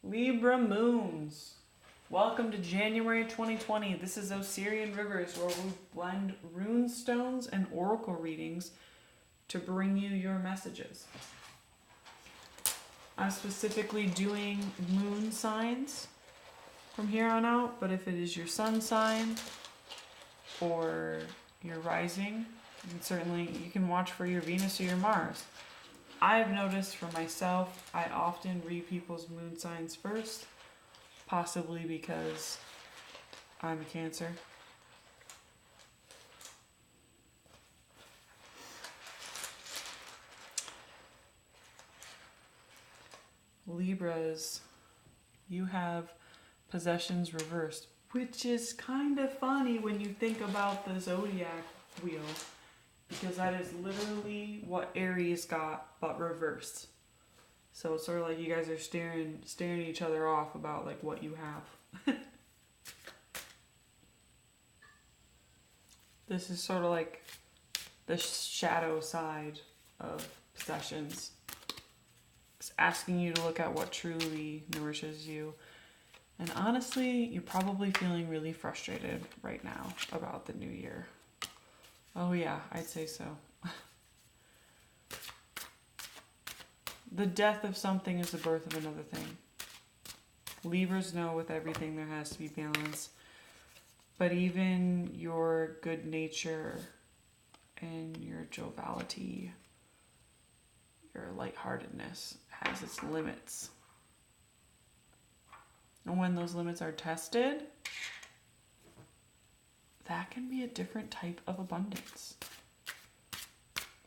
Libra moons. Welcome to January 2020. This is Osirian Rivers, where we blend rune stones and oracle readings to bring you your messages. I'm specifically doing moon signs from here on out, but if it is your sun sign or your rising, then certainly you can watch for your Venus or your Mars. I've noticed for myself, I often read people's moon signs first, possibly because I'm a Cancer. Libras, you have possessions reversed, which is kind of funny when you think about the zodiac wheel, because that is literally what Aries got, but reversed. So it's sort of like you guys are staring each other off about like what you have. This is sort of like the shadow side of possessions. It's asking you to look at what truly nourishes you. And honestly, you're probably feeling really frustrated right now about the new year. Oh yeah, I'd say so. The death of something is the birth of another thing. Libras know with everything there has to be balance. But even your good nature and your joviality, your lightheartedness has its limits. And when those limits are tested, that can be a different type of abundance.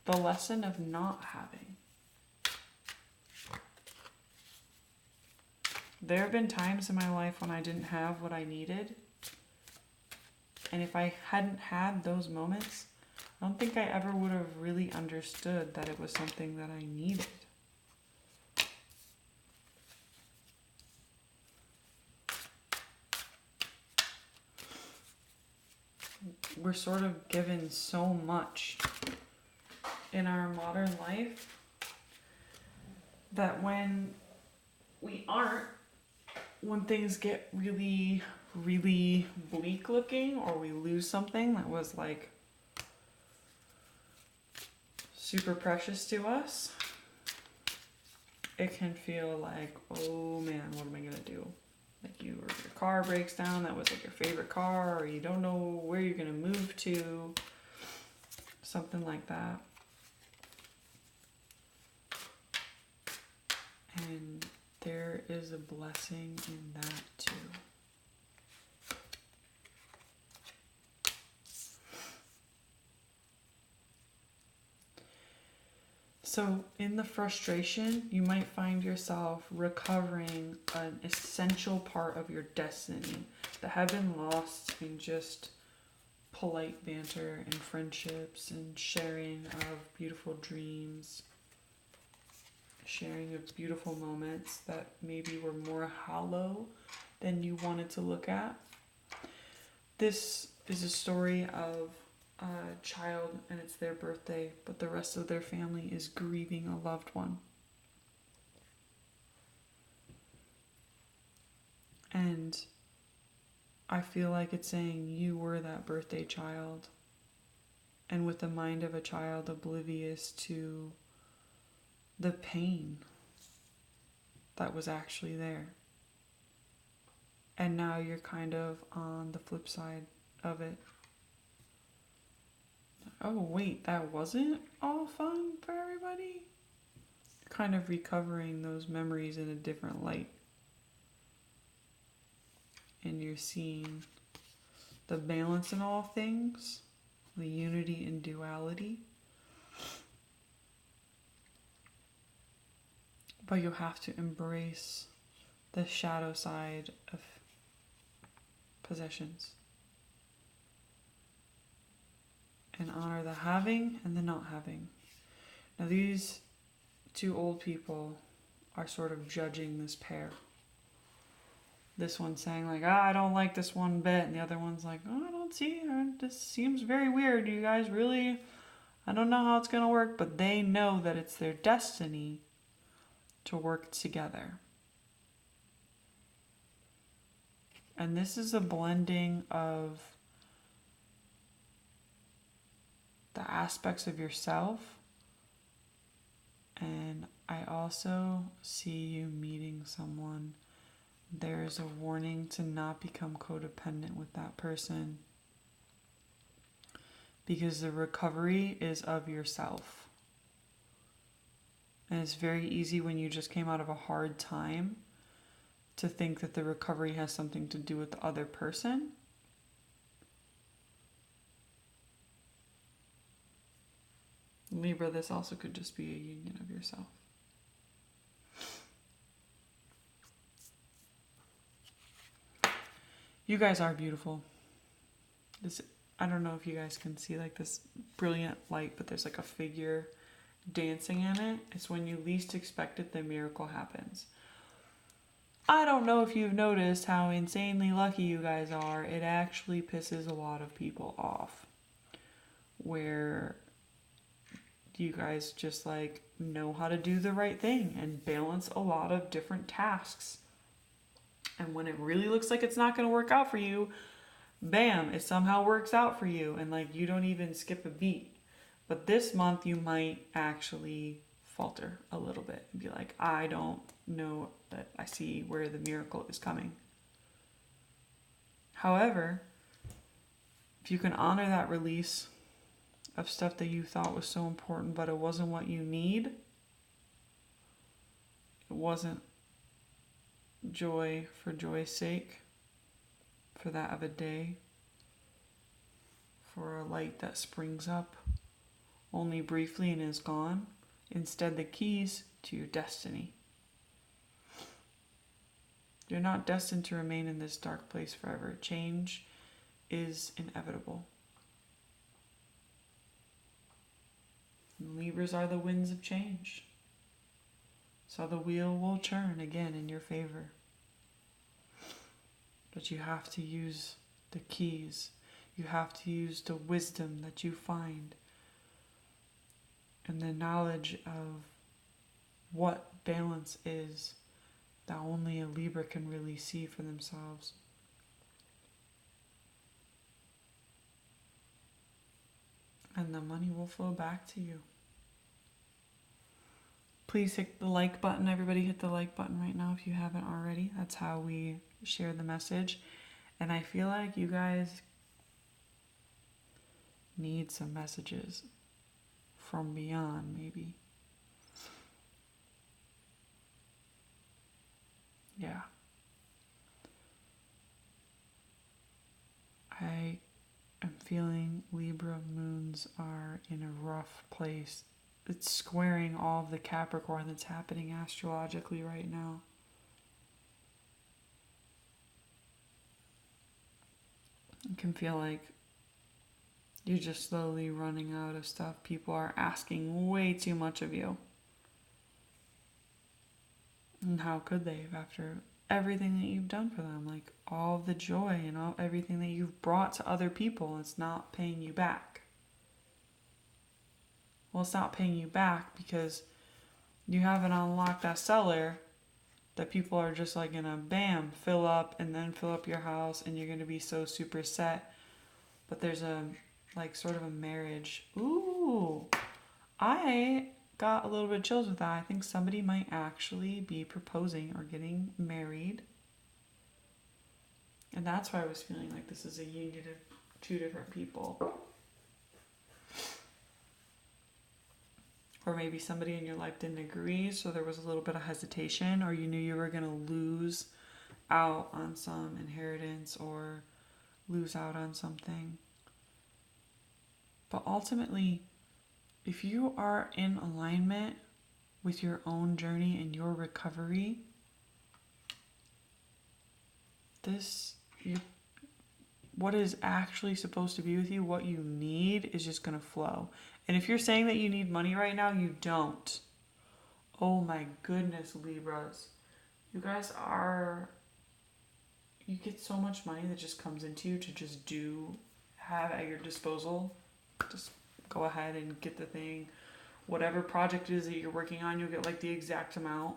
The lesson of not having. There have been times in my life when I didn't have what I needed. And if I hadn't had those moments, I don't think I ever would have really understood that it was something that I needed. We're sort of given so much in our modern life that when we aren't, when things get really, really bleak looking, or we lose something that was like super precious to us, it can feel like, oh man, what am I gonna do? Like your car breaks down, that was like your favorite car, or you don't know where you're gonna move to, something like that. And there is a blessing in that too. So in the frustration, you might find yourself recovering an essential part of your destiny that had been lost in just polite banter and friendships and sharing of beautiful dreams, sharing of beautiful moments that maybe were more hollow than you wanted to look at. This is a story of a child and it's their birthday, but the rest of their family is grieving a loved one. And I feel like it's saying you were that birthday child, and with the mind of a child oblivious to the pain that was actually there. And now you're kind of on the flip side of it. Oh wait, that wasn't all fun for everybody? Kind of recovering those memories in a different light. And you're seeing the balance in all things, the unity in duality. But you have to embrace the shadow side of possessions. And honor the having and the not having. Now these two old people are sort of judging this pair. This one's saying like, I don't like this one bit. And the other one's like, I don't see, this seems very weird. You guys really, I don't know how it's going to work. But they know that it's their destiny to work together. And this is a blending of the aspects of yourself. And I also see you meeting someone. There is a warning to not become codependent with that person, because the recovery is of yourself. And it's very easy when you just came out of a hard time to think that the recovery has something to do with the other person. Libra, this also could just be a union of yourself. You guys are beautiful. I don't know if you guys can see like this brilliant light, but there's like a figure dancing in it. It's when you least expect it, the miracle happens. I don't know if you've noticed how insanely lucky you guys are. It actually pisses a lot of people off, where you guys just like know how to do the right thing and balance a lot of different tasks. And when it really looks like it's not going to work out for you, bam, it somehow works out for you, and like you don't even skip a beat. But this month you might actually falter a little bit and be like, I don't know that I see where the miracle is coming. However, if you can honor that release of stuff that you thought was so important, but it wasn't what you need, it wasn't joy for joy's sake, for that of a day, for a light that springs up only briefly and is gone. Instead, the keys to your destiny. You're not destined to remain in this dark place forever. Change is inevitable. And Libras are the winds of change. So the wheel will turn again in your favor. But you have to use the keys. You have to use the wisdom that you find and the knowledge of what balance is that only a Libra can really see for themselves. And the money will flow back to you. Please hit the like button. Everybody hit the like button right now if you haven't already. That's how we share the message. And I feel like you guys need some messages from beyond, maybe. Yeah. I am feeling Libra moons are in a rough place. It's squaring all of the Capricorn that's happening astrologically right now. It can feel like you're just slowly running out of stuff. People are asking way too much of you. And how could they, after everything that you've done for them? Like all the joy and everything that you've brought to other people, it's not paying you back. Well, it's not paying you back because you haven't unlocked that cellar that people are just like gonna bam, fill up and then fill up your house, and you're gonna be so super set. But there's a like sort of a marriage. Ooh, I got a little bit of chills with that. I think somebody might actually be proposing or getting married. And that's why I was feeling like this is a union of two different people. Or maybe somebody in your life didn't agree, so there was a little bit of hesitation, or you knew you were going to lose out on some inheritance or lose out on something. But ultimately, if you are in alignment with your own journey and your recovery, what is actually supposed to be with you, what you need, is just going to flow. And if you're saying that you need money right now, you don't. Oh my goodness, Libras. You guys you get so much money that just comes into you to just have at your disposal. Just go ahead and get the thing. Whatever project it is that you're working on, you'll get like the exact amount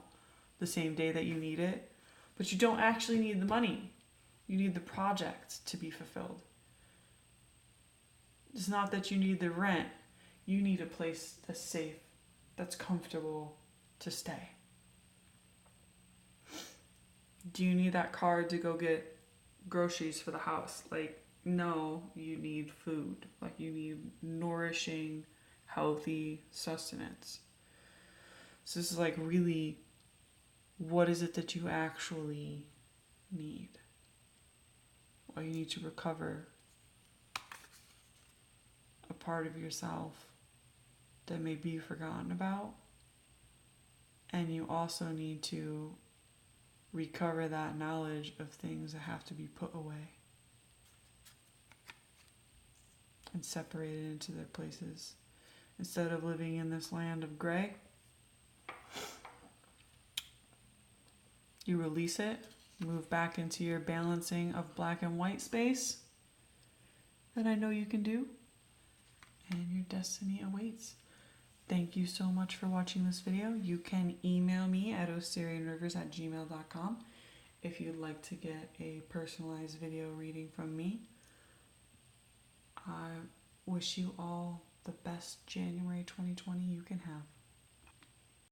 the same day that you need it. But you don't actually need the money. You need the project to be fulfilled. It's not that you need the rent. You need a place that's safe, that's comfortable to stay. Do you need that card to go get groceries for the house? Like, no, you need food. Like, you need nourishing, healthy sustenance. So this is like really, what is it that you actually need? Or you need to recover a part of yourself that may be forgotten about. And you also need to recover that knowledge of things that have to be put away and separated into their places. Instead of living in this land of gray, you release it, move back into your balancing of black and white space that I know you can do, and your destiny awaits. Thank you so much for watching this video. You can email me at osirianrivers@gmail.com if you'd like to get a personalized video reading from me. I wish you all the best January 2020 you can have.